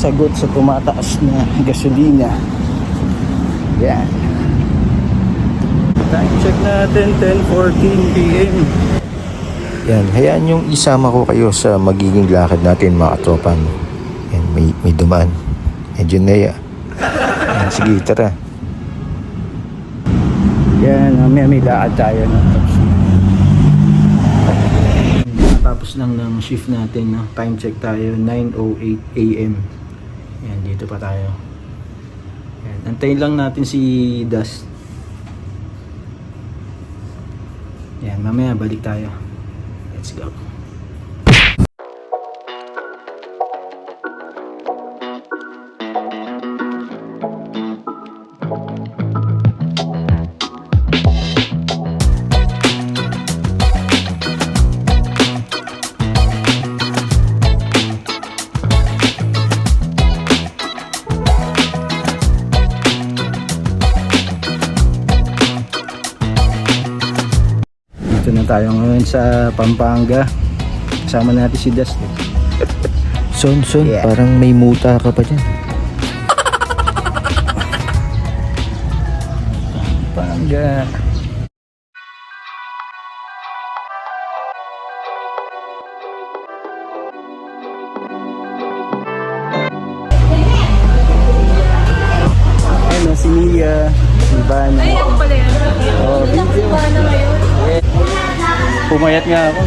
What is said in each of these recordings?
sagot sa tumataas na gasolina. Yan. Time check natin, 10:14 PM. Yan, hayaan yung isama ko kayo sa magiging lakad natin mga katropan. Yan, may dumaan. Medyo naya. Yan, sige, tara. Yan, may lakad tayo. No? Tapos lang ng shift natin. No? Time check tayo, 9:08 AM. Yan, dito pa tayo. Yan, antayin lang natin si Dust. Yan, mamaya balik tayo. Let's go. Dito na tayo ngayon sa Pampanga. Kasama natin si Dusty. Son, Yeah. parang may muta ka pa dyan. Pampanga. Ayun, si Mia, si Ivana. Ay, ako pala yan. Oh, video. Pumayat nga ako.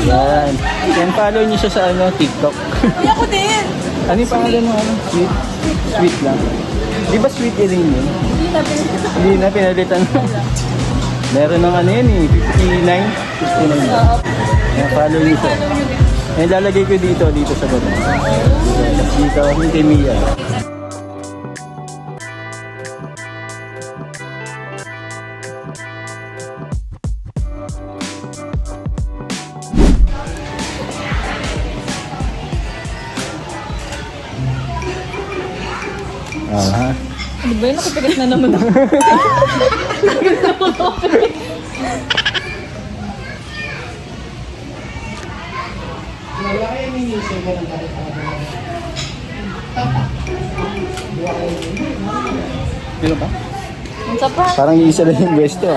Yan. Yan, follow niyo siya sa TikTok. Ay, ako din. Ano yung pangalan mo? Sweet? Sweet lang. Di ba sweet rin yun? Hindi na, pinalitan na. Meron ng ano yun 59? 59 na. Yan, follow niyo siya. Yan, lalagay ko dito sa baba. Dito, yung kay Mia. Aha. Ano ba yun? Nakapigat na naman ako. Dito ba? Ang sapa. Parang isa lang yung pwesto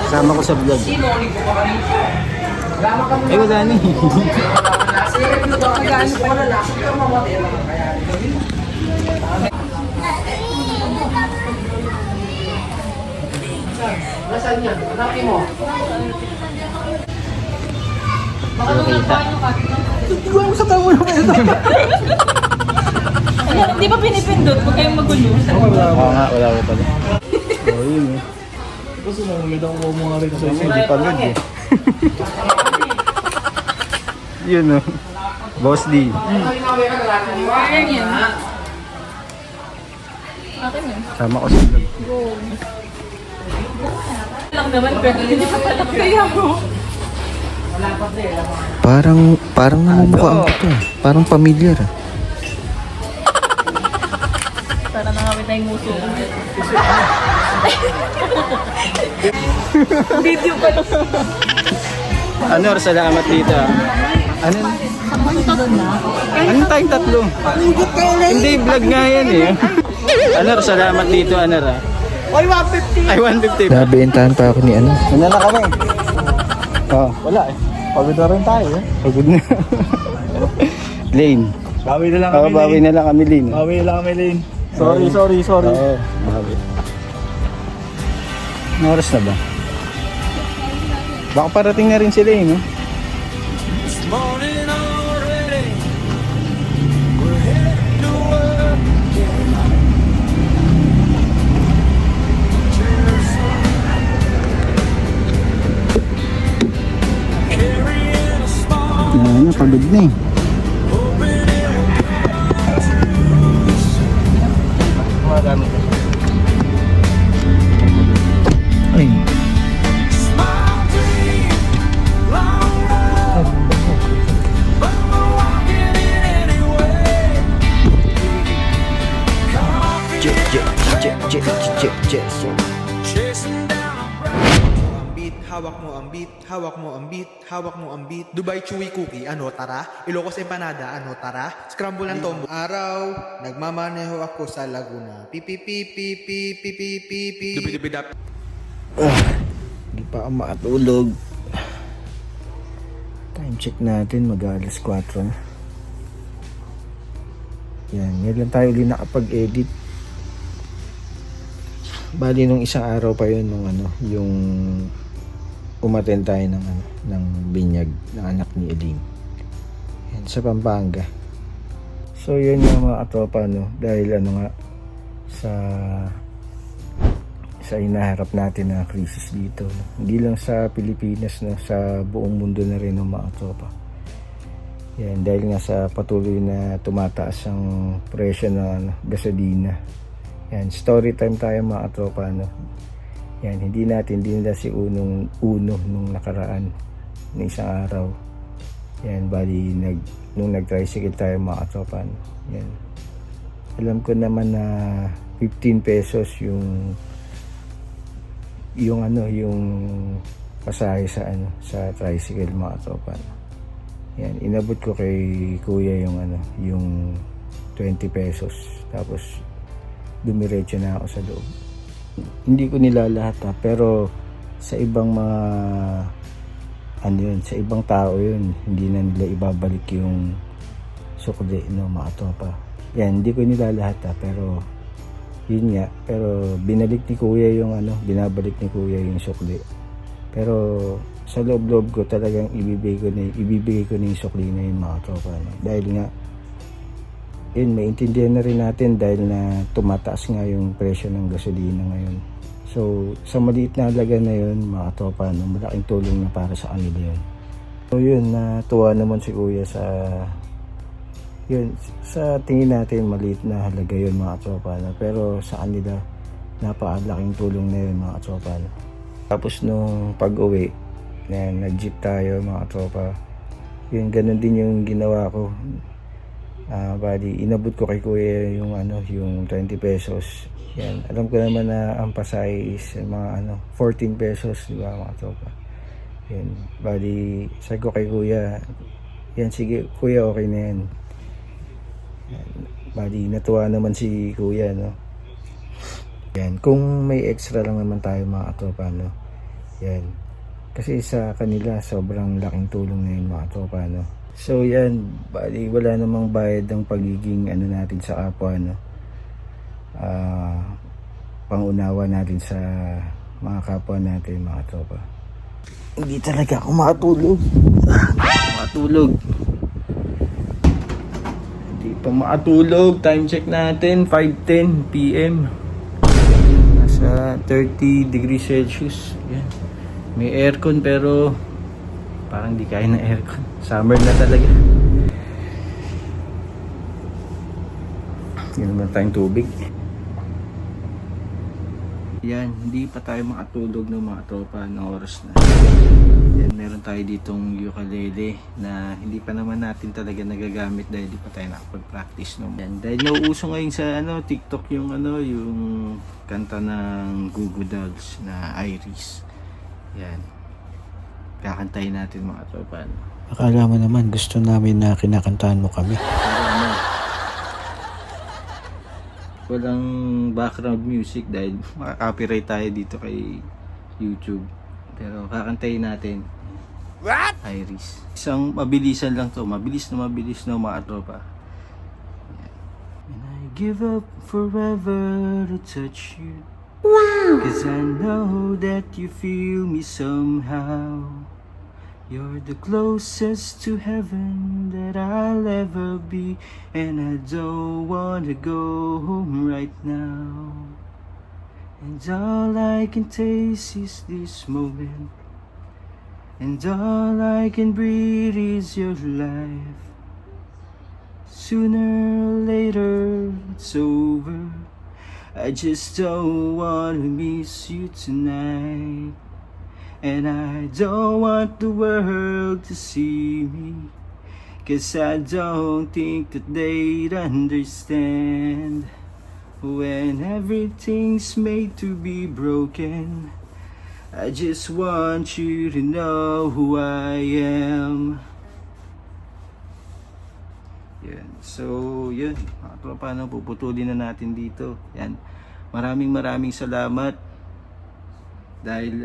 Kasama ko sa vlog. Eh, wala na Nasaan yan? Hanapin mo. Baka nung nagpaan yung kakita. Tigwan mo sa tamo na kayo. Di ba pinipindot? Huwag kayong magulo. Oo nga, wala ko pala. Oo, yun eh. Kasi nangulit ako mo nga rin sa Hindi pagod eh. Yun oh. Boss D. Ayan yan. Akin yun. Sama ko sa vlog. Lang naman, pero hindi pa pala kaya mo. Parang namumukhaan ko to. Parang familiar. Para nakawit na yung muso. Video pa lang. Anor, salamat dito ah. Ano? Ano tayong tatlo? Hindi, vlog nga yan eh. Anor, salamat dito, Anor ah. Oy, 150! Ay, 150. Nabentahan pa ako ni ano. Ano na kami? Oh, Wala eh. Pagod na rin tayo eh. pagod na. Lane. Bawi na lang Oo, kami, bawi Lane. na lang kami, Lane. Bawi na lang kami, Lane. Sorry. Sorry. Oo, bawi. Anong oras na ba? Baka parating na rin sila eh, no? Ano, pagod na eh. Ay. hawak mo ang beat, hawak mo ang beat, hawak mo ang beat. Dubai Chewy Cookie, ano tara? Ilocos Empanada, ano tara? Scramble ng tombo. Araw, nagmamaneho ako sa Laguna. Pipi pipi pipi pipi pipi. Dupidupidap. Hindi pa ako makatulog. Time check natin, mag-alas 4 na. Yan, ngayon lang tayo ulit nakapag-edit. Bali nung isang araw pa yun nung yung umattend tayo ng binyag ng anak ni Eding. Yan, sa Pampanga. So yun yung mga katropa dahil nga sa inaharap natin na krisis dito. Hindi lang sa Pilipinas, sa buong mundo na rin ng mga katropa. Yan, dahil nga sa patuloy na tumataas ang presyo ng gasolina. Yan, story time tayo mga katropa, Yan, hindi nila si uno nung nakaraan ng isang araw. Yan, bali nung nag-tricycle tayo mga katropa, Yan. Alam ko naman na 15 pesos yung pasahe sa tricycle mga katropa. Yan, inabot ko kay kuya yung 20 pesos. Tapos dumiretso na ako sa loob. Hindi ko nilalahat pero sa ibang mga sa ibang tao yun, hindi na nila ibabalik yung sukli mga tropa. Yan, hindi ko nilalahat pero yun nga, pero binalik ni kuya binabalik ni kuya yung sukli. Pero sa loob-loob ko talagang ibibigay ko na yung sukli na yun mga tropa. Dahil nga yun, maintindihan na rin natin dahil na tumataas nga yung presyo ng gasolina ngayon. So, sa maliit na halaga na yun, mga tropa, malaking tulong na para sa kanila yun. So, yun, natuwa naman si kuya sa tingin natin, maliit na halaga yun, mga tropa. Pero sa kanila, napakalaking tulong na yun, mga tropa. Tapos nung pag-uwi, nag-jeep tayo, mga tropa. Yun, ganun din yung ginawa ko. Bali, inabot ko kay kuya yung 20 pesos. Yan, alam ko naman na ang pasahe is mga 14 pesos, di ba mga tropa? Yan, bali, sabi ko kay kuya, yan, sige kuya, okay na yan. Yan, bali, natuwa naman si kuya, Yan, kung may extra lang naman tayo mga tropa, Yan, kasi sa kanila, sobrang laking tulong na yun mga tropa, So yan, bali wala namang bayad ng pagiging natin sa kapwa, pangunawa natin sa mga kapwa natin, mga tropa. Hindi talaga ako makatulog. Hindi pa makatulog. Time check natin, 5:10 PM. Nasa 30 degrees Celsius. Yan. May aircon pero parang di kaya ng aircon. Summer na talaga. Yun naman tayong tubig. Yan, hindi pa tayo makatulog ng mga tropa ng oras na. Yan, meron tayo ditong ukulele na hindi pa naman natin talaga nagagamit dahil di pa tayo nakapag-practice. Yan, dahil nauuso ngayon sa TikTok yung kanta ng Goo Goo Dolls na Iris. Yan. Kakantahin natin mga tropa. Akala mo naman gusto namin na kinakantahan mo kami. Walang background music dahil makaka-copyright tayo dito kay YouTube. Pero kakantahin natin. What? Iris. Isang mabilisan lang to. Mabilis na mga tropa. And I give up forever to touch you. Wow! 'Cause I know that you feel me somehow. You're the closest to heaven that I'll ever be, and I don't wanna go home right now. And all I can taste is this moment, and all I can breathe is your life. Sooner or later it's over. I just don't wanna miss you tonight. And I don't want the world to see me, 'cause I don't think that they'd understand. When everything's made to be broken, I just want you to know who I am. Yan. So, yun. Mga tropa, no, puputulin na natin dito. Yan. Maraming salamat. Dahil,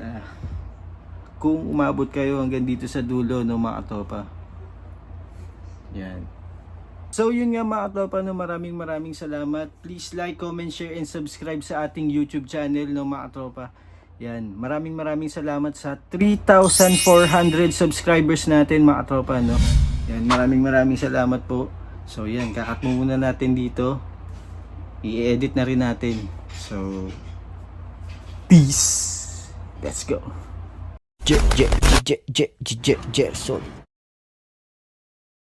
kung umabot kayo hanggang dito sa dulo, no, mga tropa. Yan. So, yun nga mga tropa, no, maraming salamat. Please like, comment, share, and subscribe sa ating YouTube channel, no, mga tropa. Yan. Maraming salamat sa 3,400 subscribers natin, mga tropa, no. Yan. Maraming salamat po. So yan, kakat mo muna natin dito. I-edit na rin natin. So, peace. Let's go. Gerson.